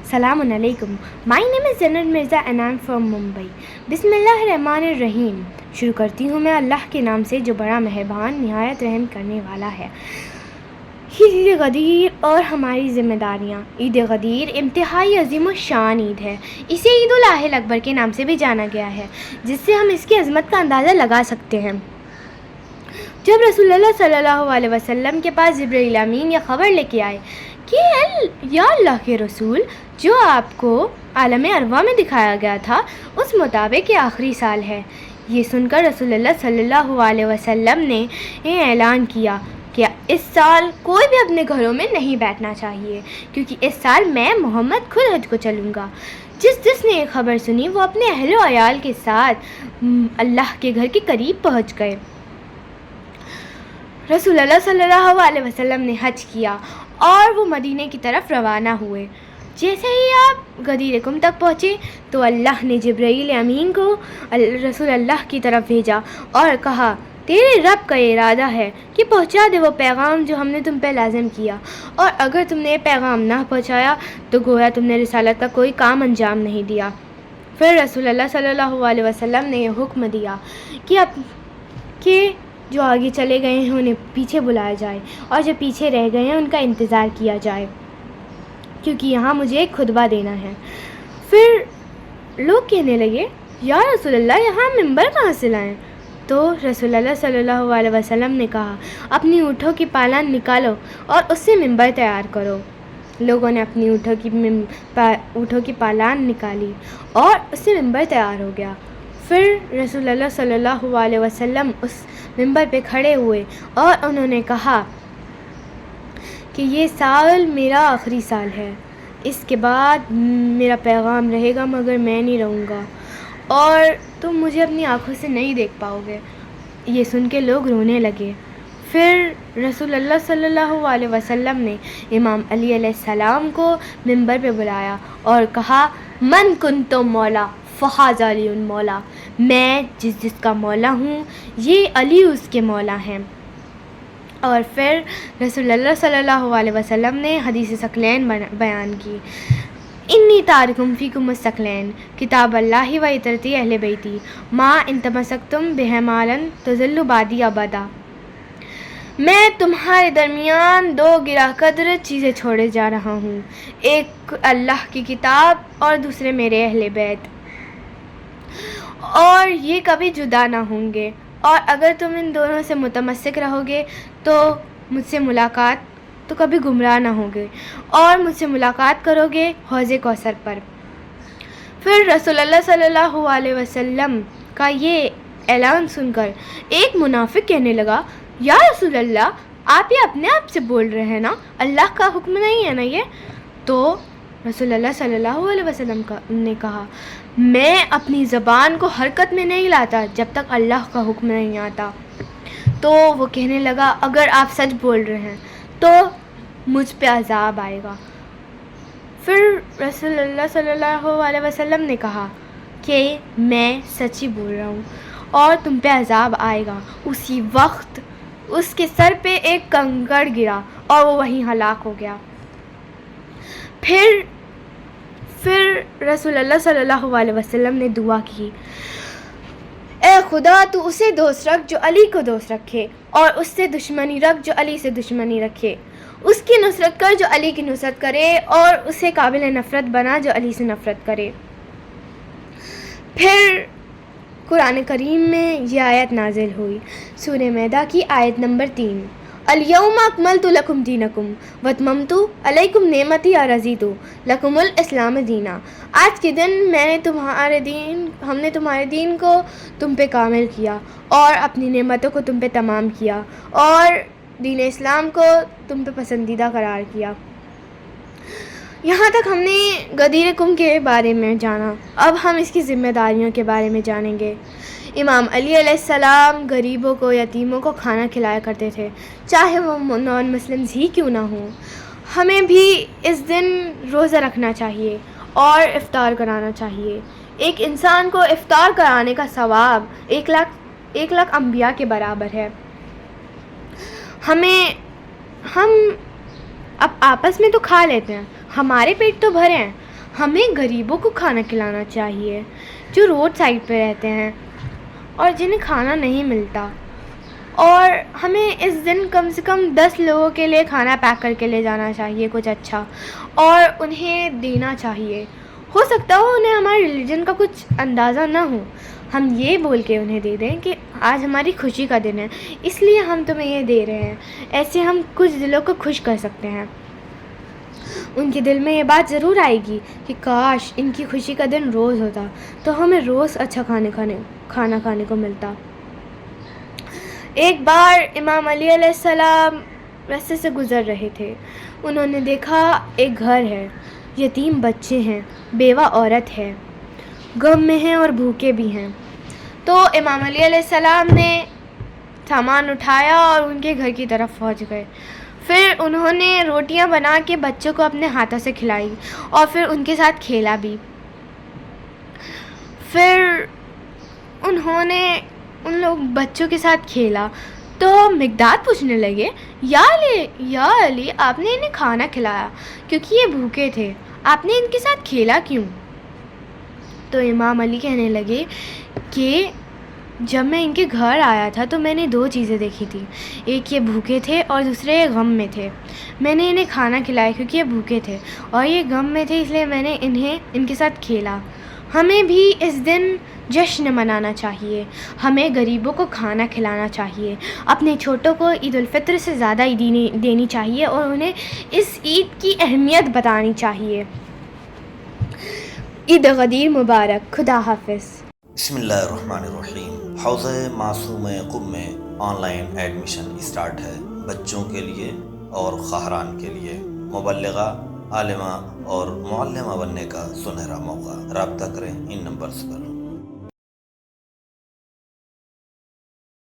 Salaam alaikum. My name is Zainab Mirza and I'm from Mumbai. बिस्मिल्लाहिर्रहमानिर्रहीम. शुरू करती हूँ मैं अल्लाह के नाम से जो बड़ा मेहरबान निहायत रहम करने वाला है. ईद गदीर और हमारी ज़िम्मेदारियाँ. ईद गदीर इंतहाई अजीम शान ईद है. इसे ईद उल अजहा अकबर के नाम से भी जाना गया है, जिससे हम इसकी अज़मत का अंदाज़ा लगा सकते हैं. जब रसूलुल्लाह सल्लल्लाहु अलैहि वसल्लम के पास जिब्रील अमीन ये ख़बर लेके आए कि या अल्लाह के रसूल, जो आपको आलम अरवा में दिखाया गया था उस मुताबिक ये आखिरी साल है. ये सुनकर रसूलुल्लाह सल्लल्लाहु अलैहि वसल्लम ने ऐलान किया कि इस साल कोई भी अपने घरों में नहीं बैठना चाहिए, क्योंकि इस साल मैं मोहम्मद खुद हज को चलूँगा. जिसने ये खबर सुनी वो अपने अहलो अयाल के साथ अल्लाह के घर के करीब पहुँच गए. रसूलुल्लाह सल्लल्लाहु अलैहि वसल्लम ने हज किया और वो मदीने की तरफ रवाना हुए. जैसे ही आप गदीर कुम तक पहुँचे तो अल्लाह ने जिब्रील अमीन को रसूल अल्लाह की तरफ भेजा और कहा, तेरे रब का इरादा है कि पहुँचा दे वो पैगाम जो हमने तुम पे लाजिम किया, और अगर तुमने ये पैगाम ना पहुँचाया तो गोया तुमने रिसालत का कोई काम अंजाम नहीं दिया. फिर रसूलुल्लाह सल्लल्लाहु अलैहि वसल्लम ने यह हुक्म दिया कि जो आगे चले गए हैं उन्हें पीछे बुलाया जाए और जो पीछे रह गए हैं उनका इंतज़ार किया जाए, क्योंकि यहाँ मुझे एक खुतबा देना है. फिर लोग कहने लगे, या रसूलल्लाह, यहाँ मिंबर कहाँ से लाएं? तो रसूलुल्लाह सल्लल्लाहु अलैहि वसल्लम ने कहा, अपनी ऊँटों की पालान निकालो और उससे मिंबर तैयार करो. लोगों ने अपनी ऊँटों की पालान निकाली और उससे मिंबर तैयार हो गया. फिर रसूलुल्लाह सल्लल्लाहु अलैहि वसल्लम उस मिंबर पे खड़े हुए और उन्होंने कहा कि ये साल मेरा आखिरी साल है, इसके बाद मेरा पैगाम रहेगा मगर मैं नहीं रहूँगा और तुम मुझे अपनी आँखों से नहीं देख पाओगे. ये सुन के लोग रोने लगे. फिर रसूलुल्लाह सल्लल्लाहु अलैहि वसल्लम ने इमाम अली अलैहिस्सलाम को मिंबर पे बुलाया और कहा, मन कुंतु मौला फ़हाज़ा अलीउन मौला. मैं जिसका मौला हूँ ये अली उसके मौला हैं. और फिर रसूलुल्लाह सल्लल्लाहु अलैहि वसल्लम ने हदीस सकलैन बयान की, इन्नी तारिकुम फ़ीकुम सकलैन किताब अल्लाहि व इतरती अहले बैती मा इन तमसक्तुम बिहमालन तज़ल्लु बादी अबदा. मैं तुम्हारे दरमियान दो गिरा कदर चीज़ें छोड़े जा रहा हूँ, एक अल्लाह की किताब और दूसरे मेरे अहले बैत, और ये कभी जुदा ना होंगे, और अगर तुम इन दोनों से मुतमस्सिक रहोगे तो मुझसे मुलाकात तो कभी गुमराह ना होगे और मुझसे मुलाकात करोगे हौज़े कौसर पर. फिर रसूलुल्लाह सल्लल्लाहु अलैहि वसल्लम का ये ऐलान सुनकर एक मुनाफिक कहने लगा, या रसूलल्लाह, आप ये अपने आप से बोल रहे हैं ना, अल्लाह का हुक्म नहीं है ना ये? तो रसूलुल्लाह सल्लल्लाहु अलैहि वसल्लम ने कहा, मैं अपनी ज़बान को हरकत में नहीं लाता जब तक अल्लाह का हुक्म नहीं आता. तो वो कहने लगा, अगर आप सच बोल रहे हैं तो मुझ पे अज़ाब आएगा. फिर रसूलुल्लाह सल्लल्लाहु अलैहि वसल्लम ने कहा कि मैं सच ही बोल रहा हूँ और तुम पे अज़ाब आएगा. उसी वक्त उसके सर पे एक कंकड़ गिरा और वो वहीं हलाक हो गया. फिर रसूलुल्लाह सल्लल्लाहु अलैहि वसल्लम ने दुआ की, ए खुदा, तू उसे दोस्त रख जो अली को दोस्त रखे और उससे दुश्मनी रख जो अली से दुश्मनी रखे. उसकी नुसरत कर जो अली की नुसरत करे और उसे काबिल नफ़रत बना जो अली से नफ़रत करे. फिर कुरान करीम में ये आयत नाजिल हुई, सूरह मैदा की आयत नंबर 3, अल-यौमा अकमलतु लकुम दीनकुम वतममतु अलैकुम नेमती व रज़ीतु लकुमुल इस्लाम दीना. आज के दिन हमने तुम्हारे दीन को तुम पे कामिल किया और अपनी नेमतों को तुम पे तमाम किया और दीन इस्लाम को तुम पे पसंदीदा करार किया. यहाँ तक हमने गदीर कुम के बारे में जाना. अब हम इसकी ज़िम्मेदारियों के बारे में जानेंगे. इमाम अली अलैहिस्सलाम गरीबों को, यतीमों को खाना खिलाया करते थे, चाहे वो नॉन मुस्लिम्स ही क्यों ना हों. हमें भी इस दिन रोज़ा रखना चाहिए और इफ़्तार कराना चाहिए. एक इंसान को इफ़्तार कराने का सवाब 1 लाख अंबिया के बराबर है. हम अब आपस में तो खा लेते हैं, हमारे पेट तो भरे हैं, ہمیں غریبوں کو کھانا کھلانا چاہیے جو روڈ سائڈ پہ رہتے ہیں اور جنہیں کھانا نہیں ملتا. اور ہمیں اس دن کم سے کم 10 لوگوں کے لیے کھانا پیک کر کے لے جانا چاہیے کچھ اچھا، اور انہیں دینا چاہیے. ہو سکتا ہو انہیں ہمارے ریلیجن کا کچھ اندازہ نہ ہو، ہم یہ بول کے انہیں دے دیں کہ آج ہماری خوشی کا دن ہے اس لیے ہم تمہیں یہ دے رہے ہیں. ایسے ہم کچھ دلوں کو خوش کر سکتے ہیں. ان کے دل میں یہ بات ضرور آئے گی کہ کاش ان کی خوشی کا دن روز ہوتا تو ہمیں روز اچھا کھانا کھانے کو ملتا. ایک بار امام علی علیہ السلام راستے سے گزر رہے تھے. انہوں نے دیکھا ایک گھر ہے، یتیم بچے ہیں، بیوہ عورت ہے، غم میں ہیں اور بھوکے بھی ہیں. تو امام علی علیہ السلام نے سامان اٹھایا اور ان کے گھر کی طرف پہنچ گئے. پھر انہوں نے روٹیاں بنا کے بچوں کو اپنے ہاتھوں سے کھلائی اور پھر ان کے ساتھ کھیلا بھی. پھر انہوں نے ان لوگ بچوں کے ساتھ کھیلا تو مقداد پوچھنے لگے، یا علی آپ نے انہیں کھانا کھلایا کیونکہ یہ بھوکے تھے، آپ نے ان کے ساتھ کھیلا کیوں؟ تو امام علی کہنے لگے کہ جب میں ان کے گھر آیا تھا تو میں نے 2 چیزیں دیکھی تھی، ایک یہ بھوکے تھے اور دوسرے یہ غم میں تھے. میں نے انہیں کھانا کھلایا کیونکہ یہ بھوکے تھے اور یہ غم میں تھے اس لیے میں نے ان کے ساتھ کھیلا. ہمیں بھی اس دن جشن منانا چاہیے، ہمیں غریبوں کو کھانا کھلانا چاہیے، اپنے چھوٹوں کو عید الفطر سے زیادہ عیدی دینی چاہیے اور انہیں اس عید کی اہمیت بتانی چاہیے. عید غدیر مبارک. خدا حافظ. بسم اللہ الرحمن الرحیم. حوضہ معصوم قم میں آن لائن ایڈمیشن اسٹارٹ ہے بچوں کے لیے اور خواہران کے لیے. مبلغہ، عالمہ اور معلمہ بننے کا سنہرا موقع. رابطہ کریں ان نمبرز پر.